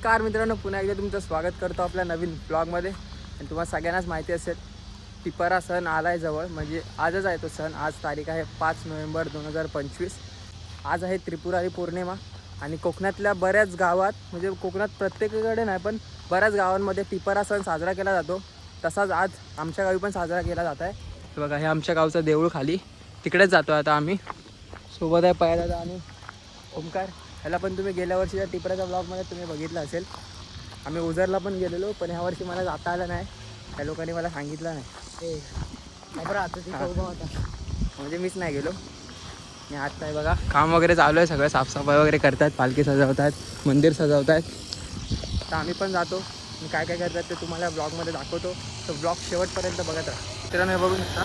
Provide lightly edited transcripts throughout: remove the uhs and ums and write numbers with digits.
नमस्कार मित्रांनो, पुन्हा एकदा तुमचं स्वागत करतो आपल्या नवीन ब्लॉगमध्ये. आणि तुम्हाला सगळ्यांनाच माहिती असेल टिपरा सण आला आहे जवळ, म्हणजे आजच आहे तो सण. आज तारीख आहे 5 नोव्हेंबर 2025. आज आहे त्रिपुरारी पौर्णिमा. आणि कोकणातल्या बऱ्याच गावात, म्हणजे कोकणात प्रत्येकाकडे नाही पण बऱ्याच गावांमध्ये टिपरा सण साजरा केला जातो. तसाच आज आमच्या गावी पण साजरा केला जात आहे. बघा, हे आमच्या गावचं देऊळ खाली, तिकडेच जातो आता आम्ही. सोबत आहे पायदादा आणि ओमकार. ह्याला पण तुम्ही गेल्या वर्षीच्या टिपऱ्याच्या ब्लॉगमध्ये तुम्ही बघितलं असेल. आम्ही उजरला पण गेलेलो, पण ह्या वर्षी मला जाता आलं नाही. त्या लोकांनी मला सांगितलं नाही. बरं आता तिथं उभा होता, म्हणजे मीच नाही गेलो. आणि आता आहे बघा, काम वगैरे चालू आहे, सगळं साफसफाई वगैरे करतात, पालखी सजवत आहेत, मंदिर सजवत आहेत. तर आम्ही पण जातो आणि काय काय करतात ते तुम्हाला ब्लॉगमध्ये दाखवतो. तर ब्लॉग शेवटपर्यंत बघत राहा. मित्रांनो, हे बघू शकता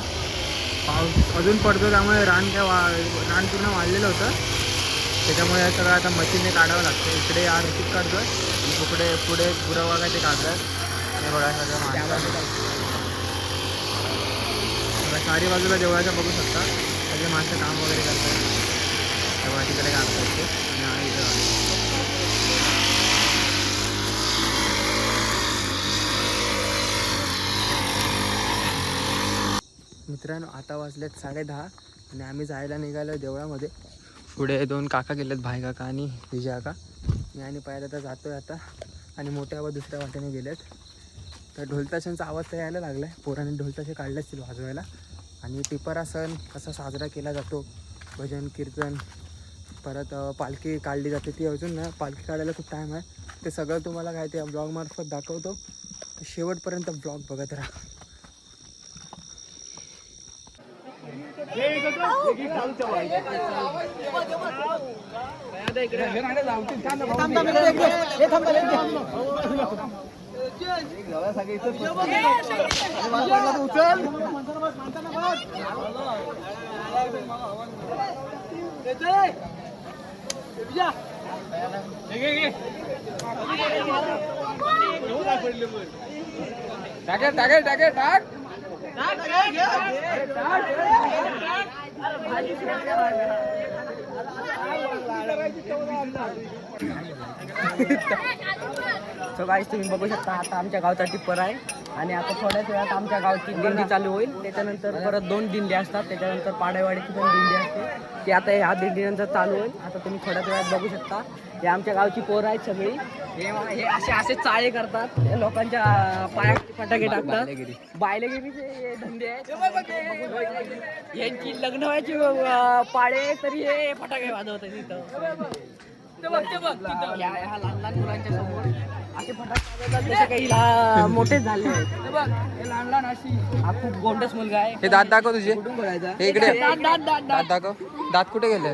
पाऊस अजून पडतो, त्यामुळे रान पूर्ण वाढलेलं होतं. त्याच्यामुळे सगळं आता मशीनने काढावं लागतं. इकडे आरतीत काढतो आणि पुढे पुरावा काय ते काढतात. हे बघा सगळं माणसं, चारी बाजूला देवळाच्या बघू शकता सगळे माणसं काम वगैरे करतात. तेव्हा तिकडे काढतात ते आणि इकडे मित्रांनो आता वाजलेत 10:30 आणि आम्ही जायला निघालो देवळामध्ये. पुढे 2 काका गेलेत, भाई काका आणि विजय काका. मी आणि पाहायला तर जातो आहे आता. आणि मोठ्या व दुसऱ्या वाटेने गेलेत. तर ढोलताशांचा आवाज तर यायला लागला आहे. पोरांनी ढोलताशे काढले असतील वाजवायला. आणि टिपरा सण कसा साजरा केला जातो, भजन कीर्तन, परत पालखी काढली जाते. ती अजून ना पालखी काढायला खूप टाईम आहे. ते सगळं तुम्हाला काय ते ब्लॉगमार्फत दाखवतो. शेवटपर्यंत ब्लॉग बघत राहा. टाक सो गाईस, तुम्ही बघू शकता आता आमच्या गावचा टिप्पर आहे. आणि आता थोड्याच वेळात आमच्या गावची दिंडी चालू होईल. त्याच्यानंतर परत 2 दिंडी असतात. त्याच्यानंतर पाडेवाडीची पण दिंडी असते, ती आता ह्या दिंडीनंतर चालू होईल. आता तुम्ही थोड्याच वेळात बघू शकता. हे आमच्या गावची पोरं आहेत सगळी. हे असे चाळे करतात, लोकांच्या पायात फटाके टाकतात. बायलेगिरीचे धंदे आहेत यांची. लग्न व्हायची पाळे तरी हे फटाके वाजवतात तिथं. ह्या लहान लहान मुलांच्या समोर असे फटाके वाजवतात जसे काही मोठेच झाले आहेत. हे लहान लहान अशी, हा खूप गोंडस मुलगा आहे. हे दात दाखव तुझे. कुठून बोलायचा? इकडे दात दाखव. दात कुठे गेले?